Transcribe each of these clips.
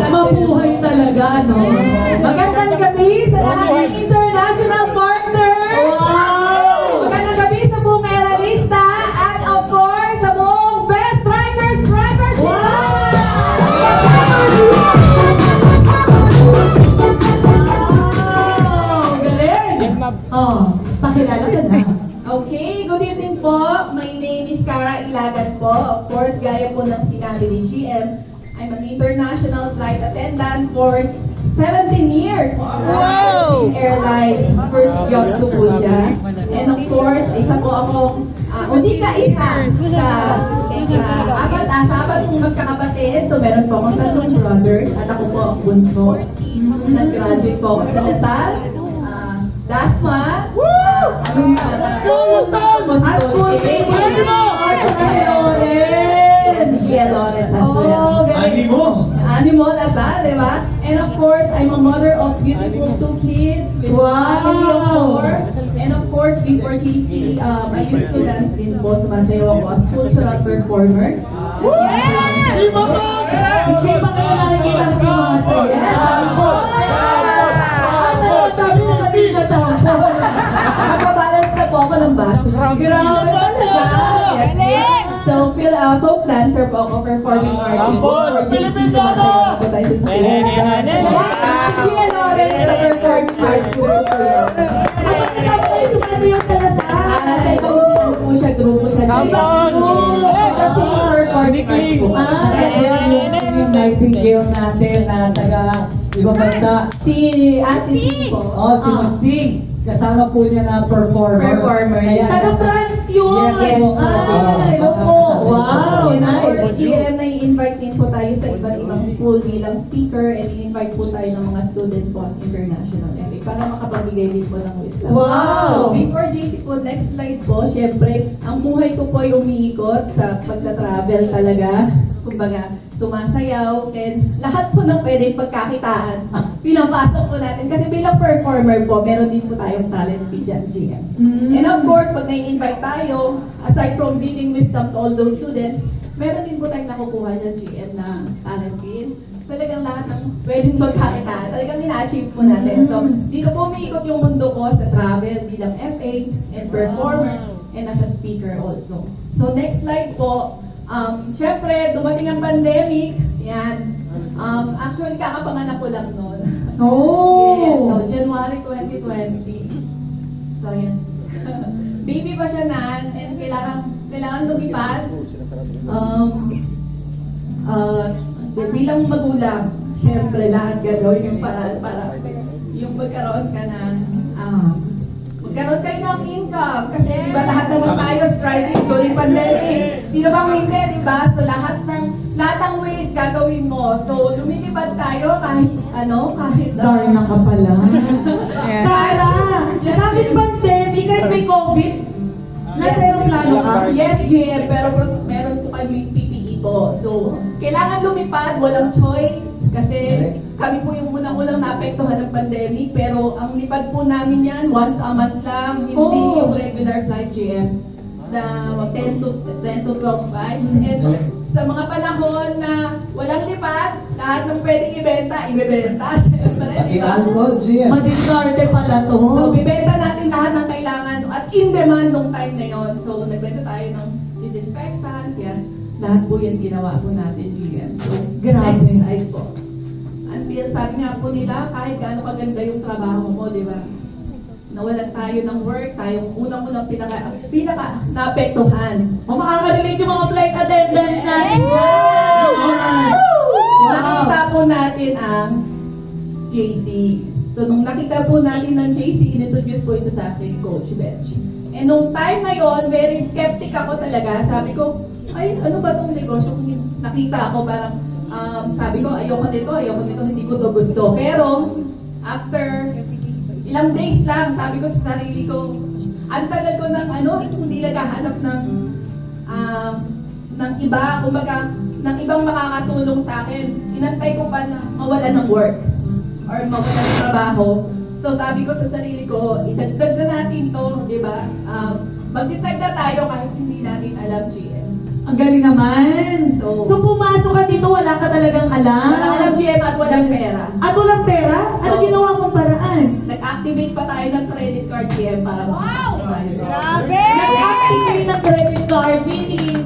Mabuhay talaga, no? Magandang gabi sa lahat ng international partners! Wow! Magandang gabi sa buong Eralista at of course sa buong Best Strikers! Wow! Galing! Oh, pakilala ka na. Okay, good evening po. My name is Cara Ilagan po. Of course, gaya po ng sinabi ni GM, I'm an international flight attendant for 17 years. Wow! Airlines, first job ko po siya. And of course, isa po akong unika-ika sa apat pong magkakapatid. So meron po akong tatlong brothers at ako po ang bunso. Nag-graduate po ako sa Lasal, Dasma, Lawrence as well. Animo, Lasal, di ba? And of course, I'm a mother of beautiful 2 kids with family of 4. And of course, before GC, I used to dance din po. Sumasayaw ako as cultural performer. Hindi ba kita nakikita sa mga sayo? Yes, po. Sabi na kanina sa ako. Magbabalance na po ako ng baso. Grabe talaga. Yes. So, folk dancer po ako, performing artist. For GC, sumasayaw po tayo sa stage. Gia Lawrence, sa performing artist ko po yun. Kapag kasama tayo sumasayaw sa Lasal. Sa ibang ano po siya, grupo siya. Kasi performing artist po. Yung singing nightingale natin na taga ibang bansa. Si Ate Ting po. Si Musting. Kasama po niya na performer. Kaya, Taga-France yun. Yes, po. Ay, opo. Wow, And of course, nice. EM na i-invite din po tayo sa iba't ibang school bilang speaker and i-invite po tayo ng mga students po as international epic para makapabigay din po ng wisdom. Wow! So, before JC po, next slide po, syempre, ang buhay ko po ay umiikot sa pagta-travel talaga. Kumbaga, sumasayaw, and lahat po ng pwedeng pagkakitaan, pinapasok po natin. Kasi bilang performer po, meron din po tayong talent fee dyan, GM. And of course, pag nai-invite tayo, aside from giving wisdom to all those students, meron din po tayong nakukuha dyan, GM, na talent fee. Talagang lahat ng pwedeng pagkakitaan, talagang ina-achieve po natin. So, dito po umiikot yung mundo ko sa travel bilang FA and performer and as a speaker also. So, next slide po. Siyempre, dumating ang pandemic. Yan. Actually, kakapanganak ko lang noon. Oh! Yes, so, January 2020. So, yan. Baby pa siya nan, and kailangan lumipad. Bilang magulang, siyempre, lahat gagawin yung paraan para yung magkaroon ka ng magkaroon kayo ng income. Kasi di ba lahat naman tayo striving during pandemic. Sino bang hindi, di ba? So lahat ng ways gagawin mo. So lumilipad tayo kahit Darna ka pala. Cara, kahit pandemic, kahit may COVID, nasa aeroplano ka? Yes, GM, pero meron po kami PPE po. So kailangan lumipad, walang choice. Kasi kami po yung unang-unang naapektuhan ng pandemic, pero ang lipad po namin yan, once a month lang, hindi yung regular flight, GM, na 10 to 12 flights. And sa mga panahon na walang lipad, lahat ng pwedeng ibebenta, syempre, pati di ba? alcohol, Gia. Madiskarte pala to. So, bibenta natin lahat ng kailangan at in demand nung time na yon. So, nagbenta tayo ng disinfectant, yan. Lahat po yan ginawa po natin, GM. So, Grabe. next slide po. Until sabi nga po nila, kahit gaano kaganda yung trabaho mo, di ba? Nawalan tayo ng work, tayong unang-unang pinaka naapektuhan. Makaka-relate yung mga flight attendants natin dyan. Nakita po natin ang JC. So, nung nakita po natin ng JC, inintroduce po ito sa akin ni Coach Bench. And nung time na yon, very skeptic ako talaga. Sabi ko, ay, ano ba itong negosyo? Nakita ako parang, sabi ko, ayoko nito, hindi ko to gusto. Pero, after ilang days lang, sabi ko sa sarili ko, ang tagal ko hindi naghahanap ng iba, kumbaga, ng ibang makakatulong sa akin. Inantay ko pa na mawalan ng work or mawalan ng trabaho. So sabi ko sa sarili ko, idagdag na natin to, di ba? Mag-decide na tayo kahit hindi natin alam, GM. Ang galing naman. So- So pumasok ka dito, wala ka talagang alam. Wala alam GM at walang pera. At walang pera? Ano So- ginawa mong paraan? Nag-activate pa tayo ng credit card GM para makapasok tayo. Nag-activate ng credit card, meaning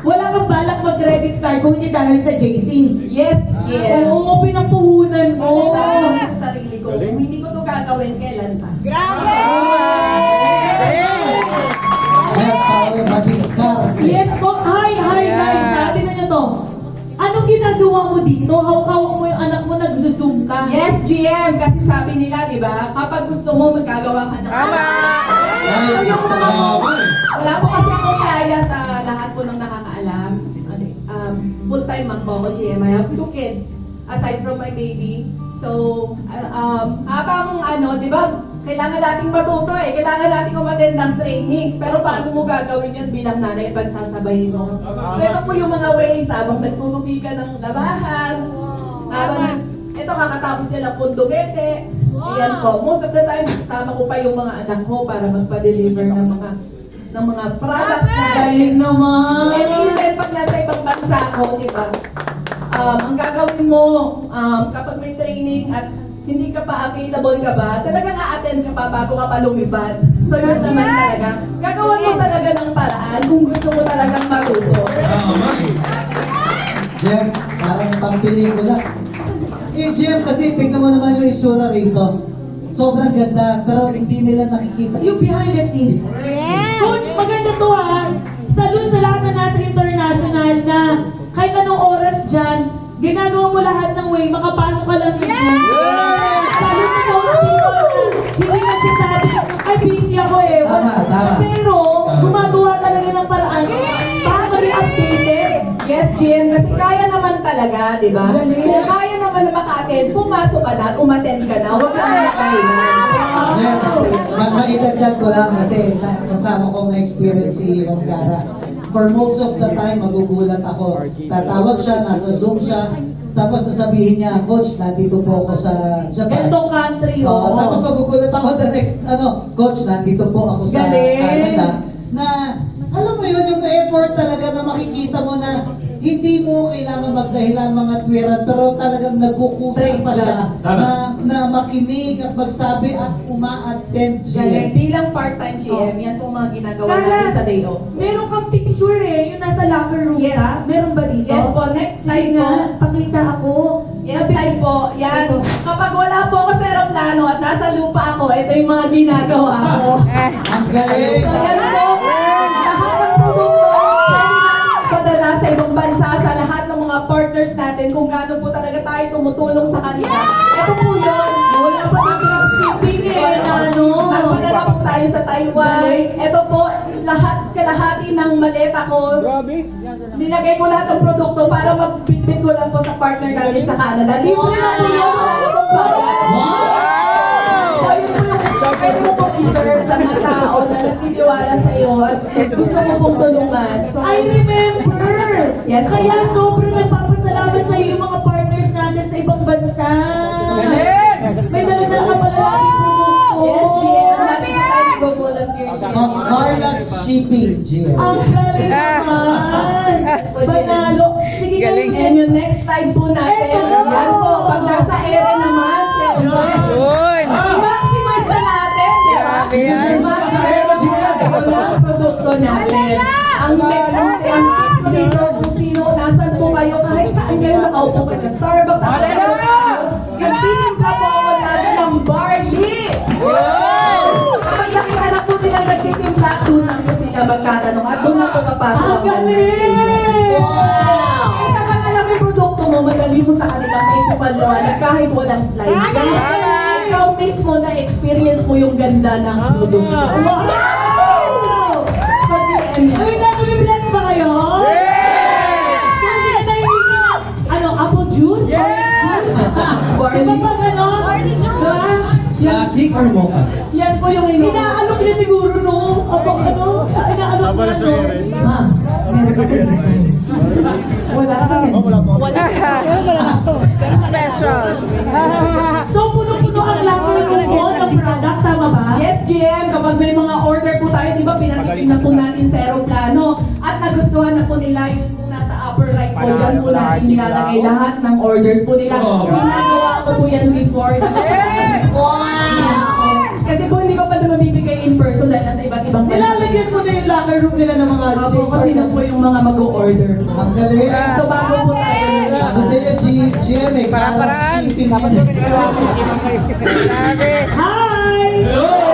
wala kang balak mag-credit card kung hindi dahil sa JC. Yes, GM. Oo, pinampuhunan mo. Sabi ko sa sarili ko, kung hindi ko to gagawin, kailan pa? Jeff, tayo madiskarte. Yes po. Hi guys. Ha? Tingnan nyo to. Anong ginagawa mo dito? Hawak-hawak mo yung anak mo, nagsusum ka. Yes, GM! Kasi sabi nila, di ba, kapag gusto mo, magkagawa ka ng Ito yung mga wala po kasi akong kaya sa lahat po ng nakakaalam. Full-time mom po ako, GM. I have 2 kids, aside from my baby. So, habang di ba, kailangan nating matuto eh. Kailangan nating umattend ng trainings. Pero paano mo gagawin yun bilang nanay pag sasabayin mo? So, ito po yung mga ways habang nagtutupi ka ng labahan. Ito kakatapos niya lang pong dumete. Ayan po. Most of the time, kasama ko pa yung mga anak ko para magpa-deliver ng mga products na Galing naman. And even pag nasa ibang bansa ako, di ba? Ang gagawin mo kapag may training at hindi ka pa available ka ba, talagang a-attend ka pa bago ka pa lumipad. So yun naman talaga. Gagawan mo talaga ng paraan kung gusto mo talagang matuto. Jeff, parang pang-pelikula. Jeff, kasi tignan mo naman yung itsura rito. Sobrang ganda, pero hindi nila nakikita. Yung behind the scene. Coach, maganda to ha. Salud sa lahat na nasa international na kahit anong oras dyan, ginagawa mo lahat ng way, makapasok ka lang dito. Salud na those people na hindi nagsasabi, ay busy ako eh. Tama. Pero, gumagawa talaga ng paraan para maging updated. Yes, Jen, kasi kaya naman talaga, di ba? Galing. Kung kaya naman na maka-attend, pumasok ka na at umattend ka na. Huwag ka na magpahinga. Jeff, maidagdag ko lang kasi kasama kong na-experience si Ma'am Cara. For most of the time, magugulat ako. Tatawag siya, nasa Zoom siya, tapos sasabihin niya, Coach, nandito po ako sa Japan. Gantong country, Oo, tapos magugulat ako the next, Coach, nandito po ako sa Galing. Canada. Na, alam mo yun, yung effort talaga na makikita mo na hindi mo kailangan magdahilan mga twiran, pero talagang nagkukusay pa siya na makinig at magsabi at uma-attend. Galing. Bilang part-time GM, yan po mga ginagawa Kara, natin sa day off. meron kang picture eh, yung nasa locker room Yes. ka. Meron ba dito? Yes po, next slide Sige po. nga, pakita ako. Yes, slide po. Yan. Ito. Kapag wala po ako sa aeroplano at nasa lupa ako, ito yung mga ginagawa ko. Ang galing! So yan po, lahat ng produkto, pwede natin ipadala sa ibang bansa, sa lahat ng mga partners natin, kung gaano po talaga tayo tumutulong sa kanila. Ito po yun. Wala pa ng dropshipping eh, na ano. Nagpadala po tayo sa Taiwan. Ito po, kalahati ng maleta ko. Nilagay ko lahat ng produkto para magbitbit ko lang po sa partner natin sa Canada. Libre lang po yun, wala na pong bayad. So, yun po yung pwede mo pong i-serve sa mga tao na nagtitiwala sa iyo at gusto mo pong tulungan. So, I remember! Yes, Kaya sobrang nagpapasalamat sa iyo yung mga partners natin sa ibang bansa. May dala-dala ka pala laging produkto. yes, GM, lagi po tayo nag-volunteer. Carla's Shipping, GM. Ang galing naman! Panalo! Sige, Galing. guys. And yung next slide po natin, yan po, pag nasa ere naman, syempre, Yun. i-maximize na natin, di ba? I-maximize ang produkto natin. Ang tip ko dito, kung sino, nasan po kayo, kahit saan kayo nakaupo kayo sa Starbucks, at nagtitimpla po ako lalo ng barley. Kapag nakita na po nila nagtitimpla, doon na po sila magtatanong at doon na po papasok Ang galing! Eh, kapag alam mo yung produkto mo, madali mo sa kanila may pumaliwanag kahit walang slide. Kasi ikaw mismo na-experience mo yung ganda ng produkto. Wow! So, GM yan. Uy, nag-bless ba kayo? So, hindi na nahihingi. Ano, apple juice? Orange juice? Barley. Iba pag ano? Diba? Classic or mocha? Yan po yung ino. Inaalok na siguro no? Abang ano? Inaalok na no? Ma'am, meron ka dito. Wala ka ganyan. Special. So, puno-puno ang locker room mo ng product, tama ba? Yes, GM. Kapag may mga order po tayo, di ba, pinatikim na po natin sa aeroplano at nagustuhan na po nila nila, yung kung nasa upper right po, dyan po natin nilalagay lahat ng orders po nila. Ginagawa ko po yan before. Kasi po hindi ko pa ito mabibigay in person dahil nasa iba't ibang Nilalagyan mo na yung locker room nila ng mga Opo, kasi na po yung mga mag-o-order. Ang galing. So bago po tayo. Sabi sa'yo, GMA, Parang-paraan. Shipping yan. Hi! Hello!